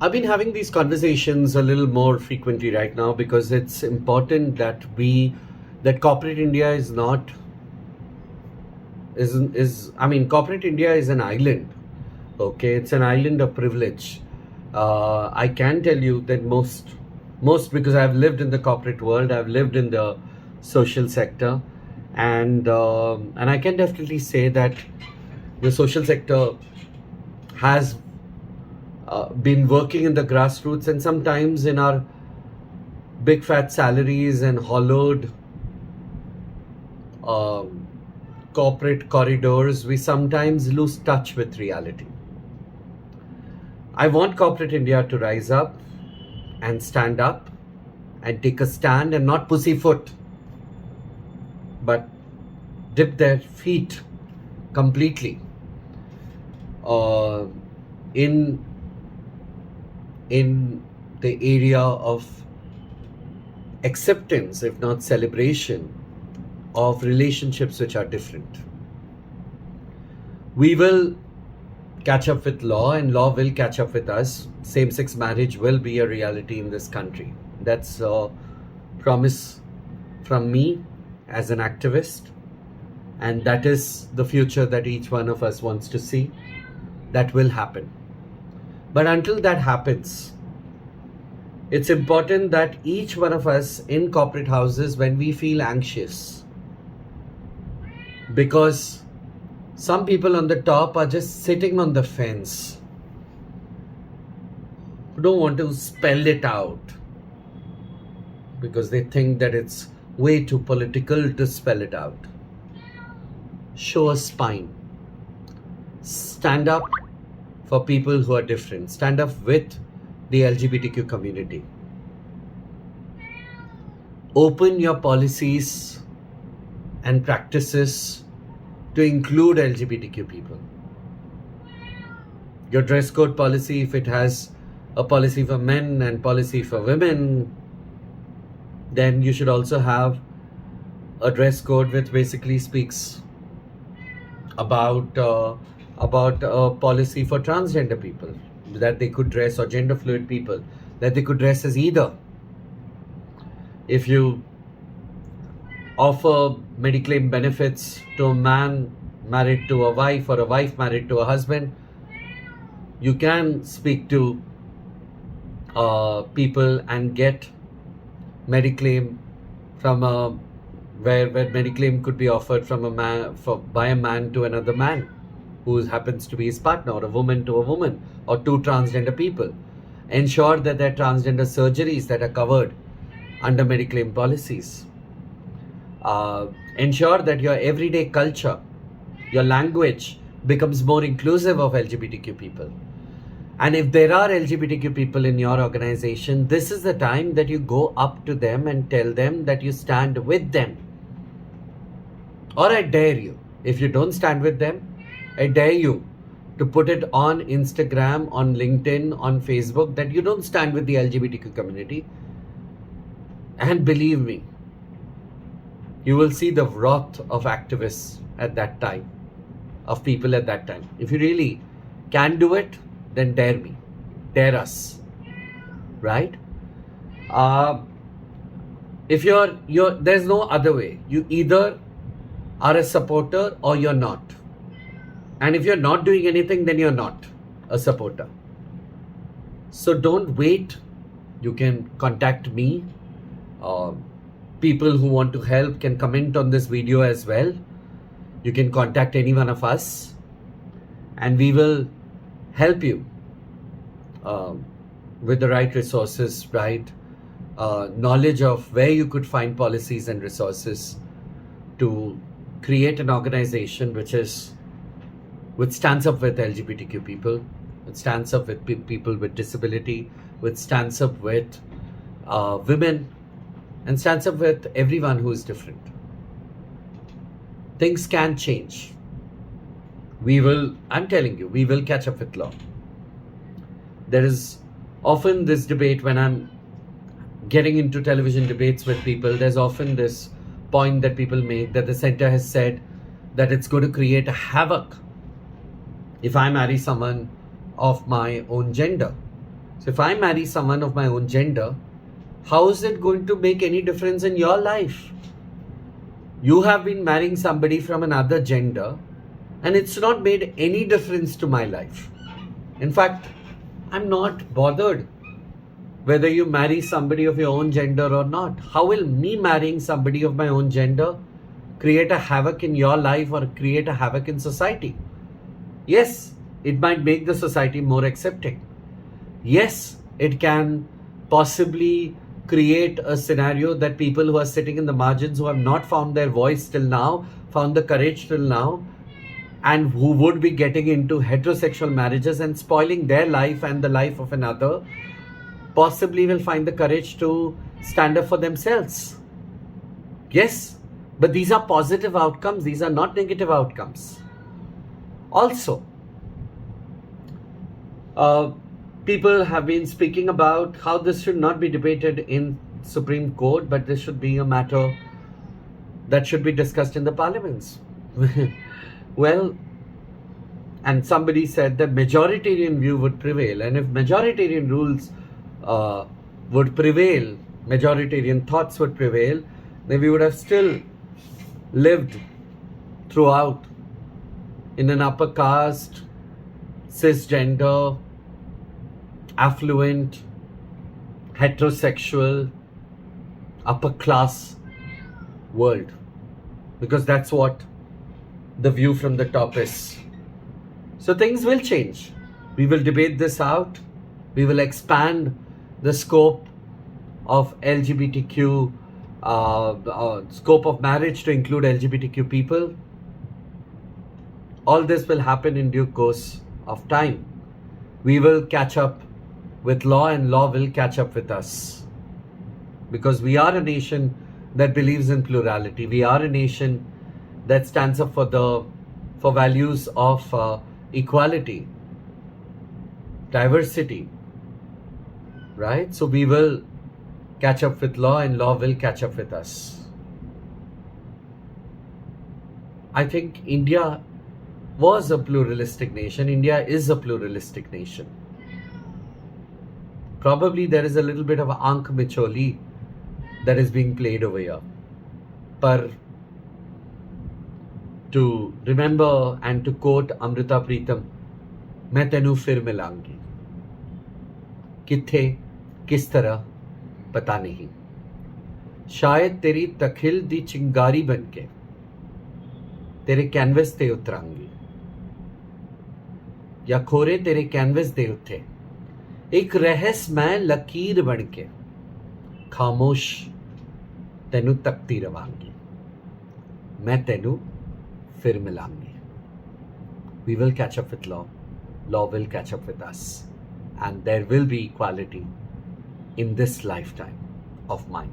I've been having these conversations a little more frequently right now because it's important that that corporate India is not is I mean corporate India is an island. Okay, it's an island of privilege. I can tell you that most because I've lived in the corporate world, I've lived in the social sector, and I can definitely say that the social sector has been working in the grassroots, and sometimes in our big fat salaries and hollowed um, corporate corridors, we sometimes lose touch with reality. I want corporate India to rise up and stand up and take a stand and not pussyfoot, but dip their feet completely uh, in in the area of acceptance, if not celebration, of relationships which are different. We will catch up with law, and law will catch up with us. Same sex marriage will be a reality in this country. That's a promise from me as an activist, and that is the future that each one of us wants to see. That will happen. But until that happens, it's important that each one of us in corporate houses, when we feel anxious, because some people on the top are just sitting on the fence, who don't want to spell it out because they think that it's way too political to spell it out. Show a spine. Stand up for people who are different. Stand up with the LGBTQ community. Open your policies and practices to include LGBTQ people. Your dress code policy, if it has a policy for men and policy for women, then you should also have a dress code which basically speaks about a policy for transgender people, that they could dress, or gender fluid people, that they could dress as either. If you offer Mediclaim benefits to a man married to a wife or a wife married to a husband, you can speak to people and get Mediclaim from where Mediclaim could be offered from a man by a man to another man who happens to be his partner, or a woman to a woman, or two transgender people. Ensure that there are transgender surgeries that are covered under Mediclaim policies. Ensure that your everyday culture, your language becomes more inclusive of LGBTQ people. And if there are LGBTQ people in your organization, this is the time that you go up to them and tell them that you stand with them. Or I dare you, if you don't stand with them, I dare you to put it on Instagram, on LinkedIn, on Facebook, that you don't stand with the LGBTQ community. And believe me, you will see the wrath of activists at that time, of people at that time. If you really can do it, then dare me, dare us, right? If there's no other way. You either are a supporter or you're not. And if you're not doing anything, then you're not a supporter. So don't wait. You can contact me. People who want to help can comment on this video as well. You can contact any one of us, and we will help you with the right resources, right knowledge of where you could find policies and resources to create an organization which stands up with LGBTQ people, which stands up with people with disability, which stands up with women, and stands up with everyone who is different. Things can change. I'm telling you, we will catch up with law. There is often this debate when I'm getting into television debates with people. There's often this point that people make that the center has said that it's going to create a havoc if I marry someone of my own gender. So if I marry someone of my own gender, how is it going to make any difference in your life? You have been marrying somebody from another gender, and it's not made any difference to my life. In fact, I'm not bothered whether you marry somebody of your own gender or not. How will me marrying somebody of my own gender create a havoc in your life or create a havoc in society? Yes, it might make the society more accepting. Yes, it can possibly create a scenario that people who are sitting in the margins, who have not found their voice till now, found the courage till now, and who would be getting into heterosexual marriages and spoiling their life and the life of another, possibly will find the courage to stand up for themselves. Yes, but these are positive outcomes, these are not negative outcomes. Also, people have been speaking about how this should not be debated in Supreme Court, but this should be a matter that should be discussed in the parliaments. Well, and somebody said that majoritarian view would prevail, and if majoritarian rules would prevail, majoritarian thoughts would prevail, then we would have still lived throughout in an upper caste, cisgender, affluent, heterosexual, upper class world, because that's what the view from the top is. So things will change. We will debate this out. We will expand the scope of LGBTQ, scope of marriage to include LGBTQ people. All this will happen in due course of time. We will catch up with law, and law will catch up with us, because we are a nation that believes in plurality. We are a nation that stands up for values of equality, diversity, right? So we will catch up with law, and law will catch up with us. I think India was a pluralistic nation. India is a pluralistic nation. Probably there is a little bit of Ank Micholi that is being played over here. But to remember and to quote Amrita Pritam, मैं तेनू फिर मिलांगी, किथे किस तरह पता नहीं, शायद तेरी तखिल दी चिंगारी बनके तेरे कैनवस ते उतरांगी, या खोरे तेरे कैनवस दे उत्ते एक रहस्यमय लकीर बनके खामोश तेनू तकती रवांगी, मैं तेनू फिर मिलांगी. We will catch up with law. Law will catch up with us. And there will be equality in this lifetime of mine.